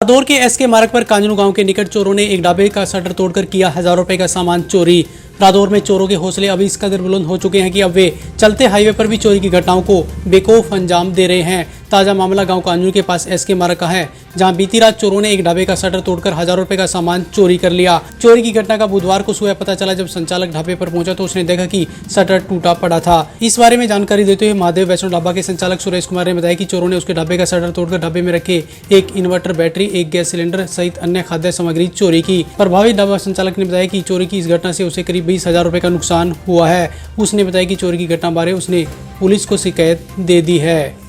रादौर के एसके मार्ग पर कांजनू गांव के निकट चोरों ने एक ढाबे का शटर तोड़कर किया हजारों रुपए का सामान चोरी। रादौर में चोरों के हौसले अभी इस कदर बुलंद हो चुके हैं कि अब वे चलते हाईवे पर भी चोरी की घटनाओं को बेखौफ अंजाम दे रहे हैं। ताजा मामला गांव कांजनू के पास एसके मार्ग का है, जहां बीती रात चोरों ने एक ढाबे का शटर तोड़कर हजारों रुपए का सामान चोरी कर लिया। चोरी की घटना का बुधवार को सुबह पता चला। जब संचालक ढाबे पर पहुंचा तो उसने देखा कि शटर टूटा पड़ा था। इस बारे में जानकारी देते हुए महादेव वैष्णो ढाबा के संचालक सुरेश कुमार ने बताया कि चोरों ने उसके ढाबे का शटर तोड़कर ढाबे में रखे एक इन्वर्टर, बैटरी, एक गैस सिलेंडर सहित अन्य खाद्य सामग्री चोरी की। प्रभावित ढाबा संचालक ने बताया कि चोरी की इस घटना से उसे करीब 20,000 रुपए का नुकसान हुआ है। उसने बताया कि चोरी की घटना बारे उसने पुलिस को शिकायत दे दी है।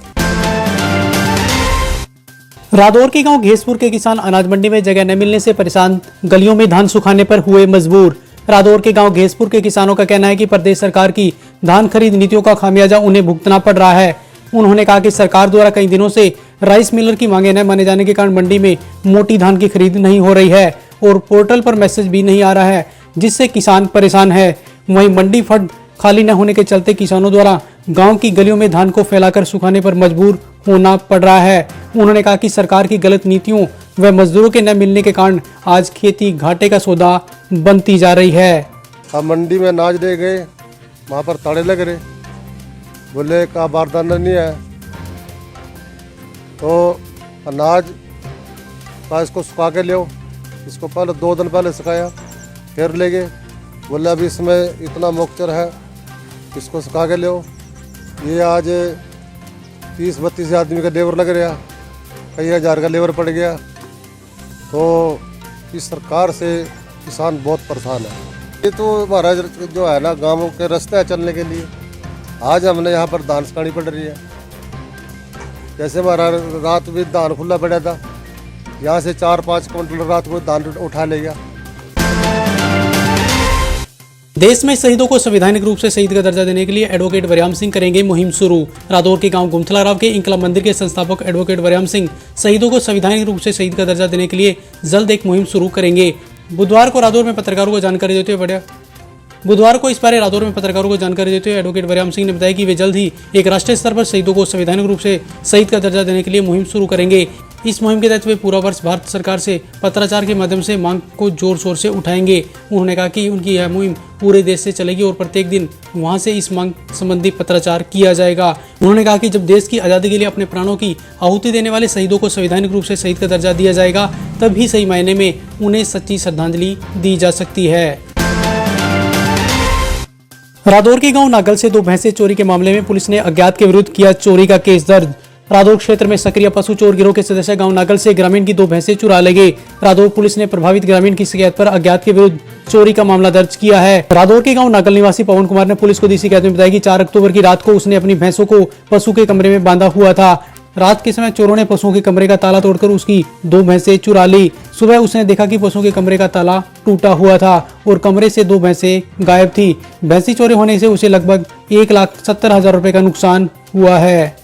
रादौर के गांव घेसपुर के किसान अनाज मंडी में जगह न मिलने से परेशान, गलियों में धान सुखाने पर हुए मजबूर। रादौर के गांव घेसपुर के किसानों का कहना है कि प्रदेश सरकार की धान खरीद नीतियों का खामियाजा उन्हें भुगतना पड़ रहा है। उन्होंने कहा कि सरकार द्वारा कई दिनों से राइस मिलर की मांगे न माने जाने के कारण मंडी में मोटी धान की खरीद नहीं हो रही है और पोर्टल पर मैसेज भी नहीं आ रहा है, जिससे किसान परेशान है। वहीं मंडी फंड खाली न होने के चलते किसानों द्वारा गांव की गलियों में धान को फैलाकर सुखाने पर मजबूर होना पड़ रहा है। उन्होंने कहा कि सरकार की गलत नीतियों व मजदूरों के न मिलने के कारण आज खेती घाटे का सौदा बनती जा रही है। हम मंडी में अनाज ले गए, वहाँ पर ताड़े लग रहे, बोले का बारदाना नहीं है, तो अनाज का इसको सुखा के ले। इसको पहले 2 दिन पहले सुखाया, फिर ले गए, बोले अभी इसमें इतना मॉइस्चर है, इसको सुखा के ले। ये आज 30-32 आदमी का लेबर लग रहा, कई हज़ार का लेबर पड़ गया। तो इस सरकार से किसान बहुत परेशान है। ये तो हमारा जो है ना गाँव के रास्ते है चलने के लिए। आज हमने यहाँ पर धान सुखानी पड़ रही है। जैसे हमारा रात भी धान खुला पड़ा था, यहाँ से 4-5 क्विंटल रात को धान उठा ले गया। देश में शहीदों को संवैधानिक रूप से शहीद का दर्जा देने के लिए एडवोकेट वरयाम सिंह करेंगे मुहिम शुरू। रादौर के गांव गुमथला राव के इंकलाब मंदिर के संस्थापक एडवोकेट वरयाम सिंह शहीदों को संवैधानिक रूप से शहीद का दर्जा देने के लिए जल्द एक मुहिम शुरू करेंगे। बुधवार को रादौर में पत्रकारों को जानकारी देते हुए एडवोकेट वरयाम सिंह ने बताया कि वे जल्द ही एक राष्ट्रीय स्तर पर शहीदों को संवैधानिक रूप से शहीद का दर्जा देने के लिए मुहिम शुरू करेंगे। इस मुहिम के तहत वे पूरा वर्ष भारत सरकार से पत्राचार के माध्यम से मांग को जोर शोर से उठाएंगे। उन्होंने कहा कि उनकी यह मुहिम पूरे देश से चलेगी और प्रत्येक दिन वहां से इस मांग संबंधी पत्राचार किया जाएगा। उन्होंने कहा कि जब देश की आज़ादी के लिए अपने प्राणों की आहुति देने वाले शहीदों को संवैधानिक रूप से शहीद का दर्जा दिया जाएगा, तभी सही मायने में उन्हें सच्ची श्रद्धांजलि दी जा सकती है। रादौर के गांव नागल से 2 भैंसें चोरी के मामले में पुलिस ने अज्ञात के विरुद्ध किया चोरी का केस दर्ज। रादौर क्षेत्र में सक्रिय पशु चोर गिरोह के सदस्य गांव नागल से ग्रामीण की 2 भैंसें चुरा ले गए। रादौर पुलिस ने प्रभावित ग्रामीण की शिकायत पर अज्ञात के विरुद्ध चोरी का मामला दर्ज किया है। रादौर के गांव नागल निवासी पवन कुमार ने पुलिस को दी शिकायत में बताया कि 4 अक्टूबर की रात को उसने अपनी भैंसों को पशु के कमरे में बांधा हुआ था। रात के समय चोरों ने पशुओं के कमरे का ताला तोड़कर उसकी 2 भैंसें चुरा ली। सुबह उसने देखा कि पशुओं के कमरे का ताला टूटा हुआ था और कमरे से 2 भैंसें गायब थी। भैंसी चोरी होने से उसे लगभग 1,70,000 रुपए का नुकसान हुआ है।